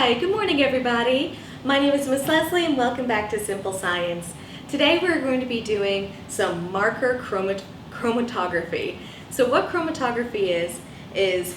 Hi, good morning everybody. My name is Miss Leslie and welcome back to Simple Science. Today we're going to be doing some marker chromatography. So what chromatography is it's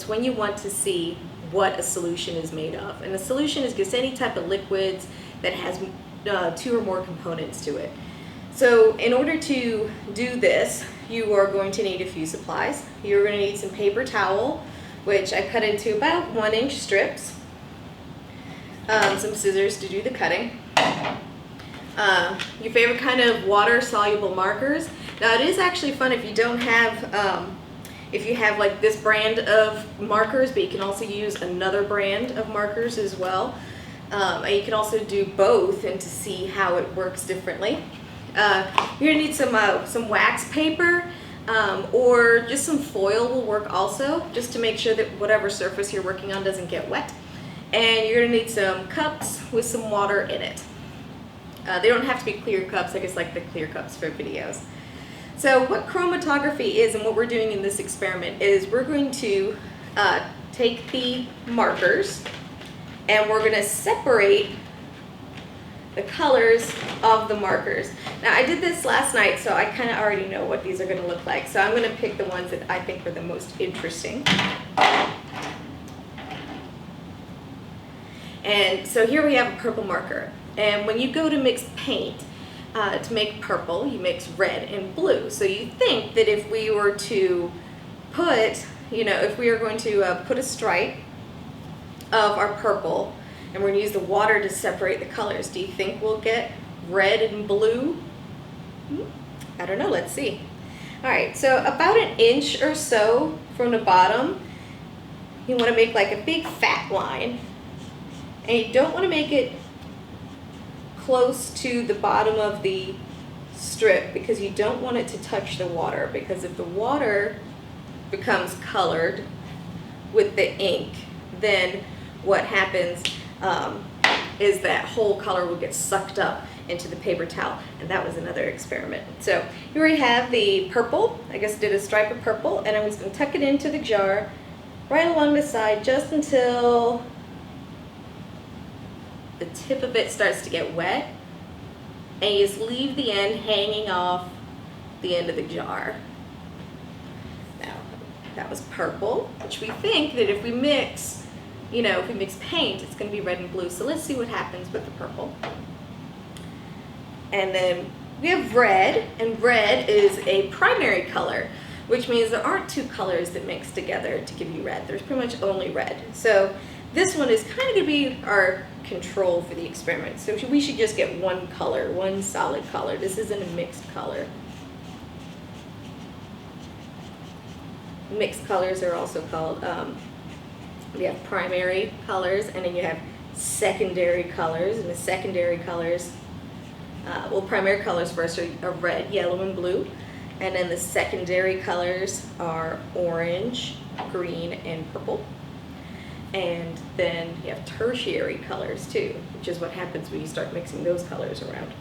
when you want to see what a solution is made of. And a solution is just any type of liquids that has two or more components to it. So in order to do this, you are going to need a few supplies. You're going to need some paper towel, which I cut into about 1-inch strips, some scissors to do the cutting, your favorite kind of water-soluble markers. Now it is actually fun if you don't have, if you have like this brand of markers, but you can also use another brand of markers as well. And you can also do both and to see how it works differently. You're going to need some wax paper. Or just some foil will work also, just to make sure that whatever surface you're working on doesn't get wet. And you're going to need some cups with some water in it. They don't have to be clear cups, I just like the clear cups for videos. So what chromatography is and what we're doing in this experiment is we're going to take the markers and we're going to separate the colors of the markers. Now I did this last night, so I kind of already know what these are going to look like. So I'm going to pick the ones that I think are the most interesting. And so here we have a purple marker. And when you go to mix paint, to make purple, you mix red and blue. So you think that if we were to put, if we are going to put a stripe of our purple, and we're going to use the water to separate the colors, do you think we'll get red and blue? I don't know, let's see. Alright, so about 1 inch or so from the bottom, you want to make like a big fat line. And you don't want to make it close to the bottom of the strip because you don't want it to touch the water, because if the water becomes colored with the ink, then what happens is that whole color will get sucked up into the paper towel, and that was another experiment. So here we have the purple. I just did a stripe of purple, and I'm just going to tuck it into the jar right along the side just until the tip of it starts to get wet, and you just leave the end hanging off the end of the jar. Now that was purple, which we think that if we mix if we mix paint, it's going to be red and blue. So let's see what happens with the purple. And then we have red, and red is a primary color, which means there aren't two colors that mix together to give you red. There's pretty much only red. So this one is kind of going to be our control for the experiment. So we should just get one color, one solid color. This isn't a mixed color. Mixed colors are also called we have primary colors, and then you have secondary colors, and the secondary colors, primary colors first are red, yellow, and blue, and then the secondary colors are orange, green, and purple. And then you have tertiary colors too, which is what happens when you start mixing those colors around.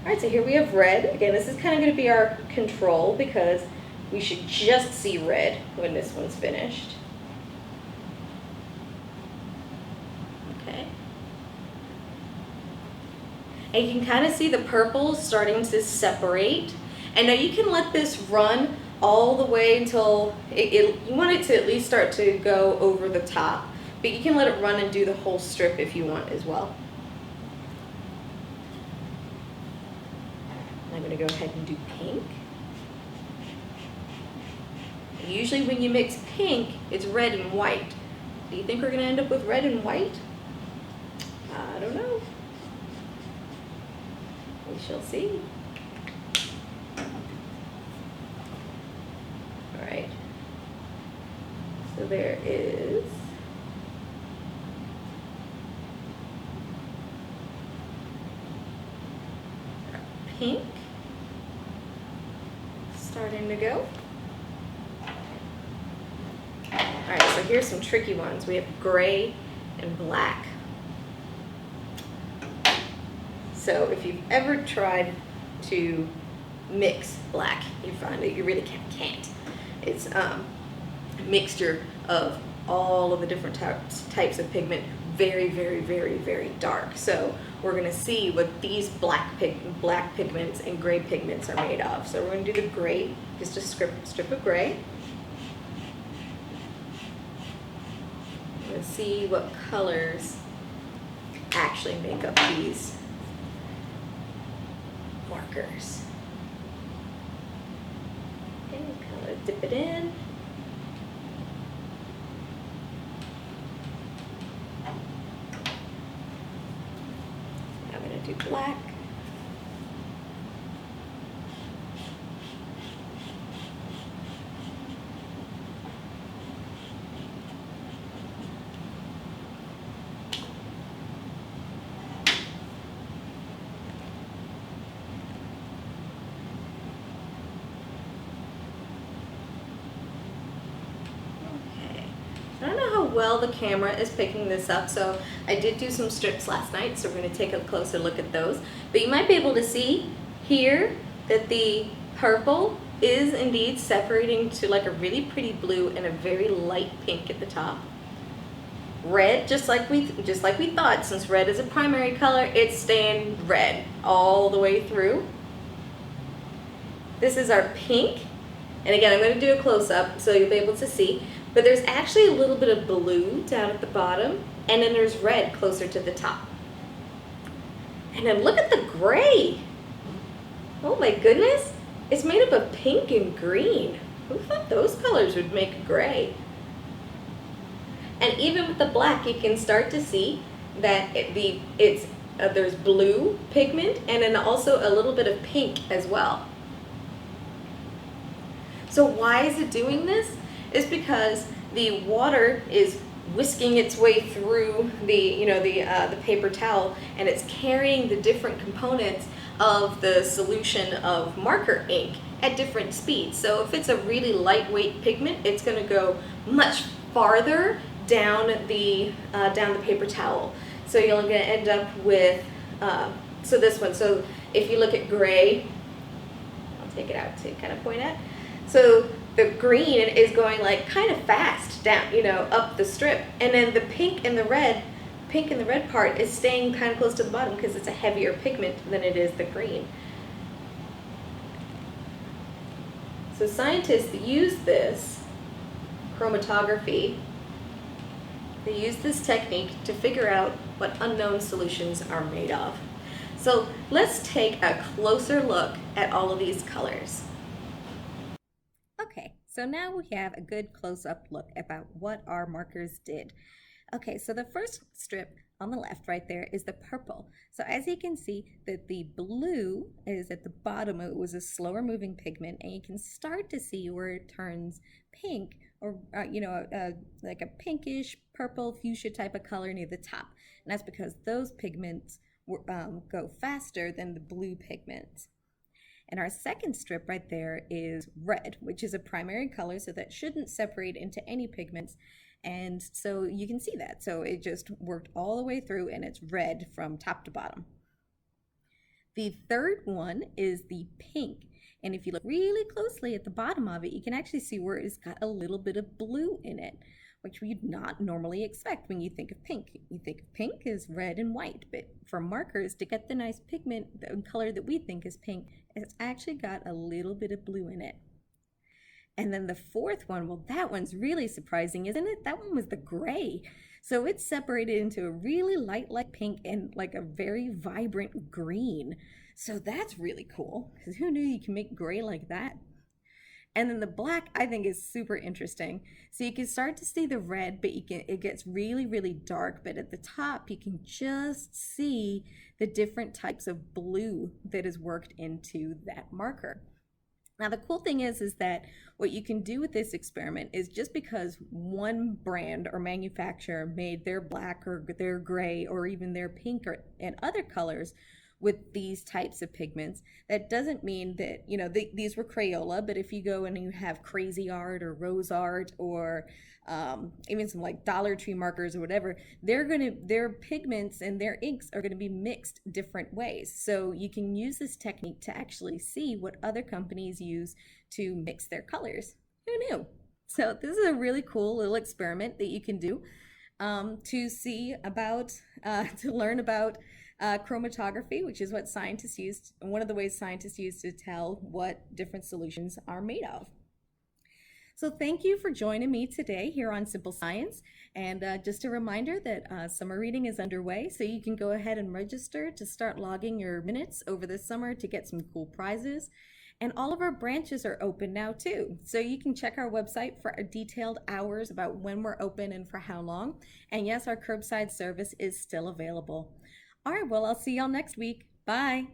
Alright, so here we have red. Again, this is kind of going to be our control because we should just see red when this one's finished. And you can kind of see the purples starting to separate. And now you can let this run all the way until you want it to at least start to go over the top. But you can let it run and do the whole strip if you want as well. I'm going to go ahead and do pink. Usually when you mix pink, it's red and white. Do you think we're going to end up with red and white? I don't know. We shall see. All right. So there is pink starting to go. All right, so here's some tricky ones. We have gray and black. So if you've ever tried to mix black, you find that you really can't. It's a mixture of all of the different types of pigment very, very, very, very dark. So we're going to see what these black pigments and gray pigments are made of. So we're going to do the gray, just a strip of gray. We're going to see what colors actually make up these markers. Okay, kind of dip it in. I'm going to do black. I don't know how well the camera is picking this up, so I did do some strips last night, so we're going to take a closer look at those. But you might be able to see here that the purple is indeed separating to like a really pretty blue and a very light pink at the top. Red, just like we thought, since red is a primary color, it's staying red all the way through. This is our pink, and again, I'm going to do a close-up so you'll be able to see. But there's actually a little bit of blue down at the bottom, and then there's red closer to the top. And then look at the gray. Oh my goodness. It's made up of pink and green. Who thought those colors would make gray? And even with the black, you can start to see that there's blue pigment and then also a little bit of pink as well. So why is it doing this? Is because the water is whisking its way through the paper towel, and it's carrying the different components of the solution of marker ink at different speeds. So if it's a really lightweight pigment, it's going to go much farther down the paper towel. So you're going to end up with so this one. So if you look at gray, I'll take it out to kind of point at. So the green is going like kind of fast down, up the strip, and then the pink and the red part is staying kind of close to the bottom because it's a heavier pigment than it is the green. So scientists use this chromatography. They use this technique to figure out what unknown solutions are made of. So let's take a closer look at all of these colors. Okay, so now we have a good close-up look about what our markers did. Okay, so the first strip on the left right there is the purple. So as you can see that the blue is at the bottom. It was a slower moving pigment, and you can start to see where it turns pink or like a pinkish purple fuchsia type of color near the top. And that's because those pigments go faster than the blue pigments. And our second strip right there is red, which is a primary color, so that shouldn't separate into any pigments. And so you can see that. So it just worked all the way through, and it's red from top to bottom. The third one is the pink. And if you look really closely at the bottom of it, you can actually see where it's got a little bit of blue in it, which we'd not normally expect when you think of pink. You think of pink as red and white, but for markers to get the nice pigment, the color that we think is pink, it's actually got a little bit of blue in it. And then the fourth one, well, that one's really surprising, isn't it? That one was the gray. So it's separated into a really light pink and like a very vibrant green. So that's really cool, because who knew you can make gray like that? And then the black, I think, is super interesting. So you can start to see the red, but it gets really, really dark. But at the top, you can just see the different types of blue that is worked into that marker. Now, the cool thing is that what you can do with this experiment is, just because one brand or manufacturer made their black or their gray or even their pink and other colors with these types of pigments, that doesn't mean that, these were Crayola, but if you go and you have Crazy Art or Rose Art or even some like Dollar Tree markers or whatever, their pigments and their inks are gonna be mixed different ways. So you can use this technique to actually see what other companies use to mix their colors. Who knew? So this is a really cool little experiment that you can do to learn about chromatography, which is what scientists use, one of the ways scientists use to tell what different solutions are made of. So thank you for joining me today here on Simple Science. And just a reminder that summer reading is underway, so you can go ahead and register to start logging your minutes over the summer to get some cool prizes. And all of our branches are open now too. So you can check our website for detailed hours about when we're open and for how long. And yes, our curbside service is still available. All right, well, I'll see y'all next week. Bye.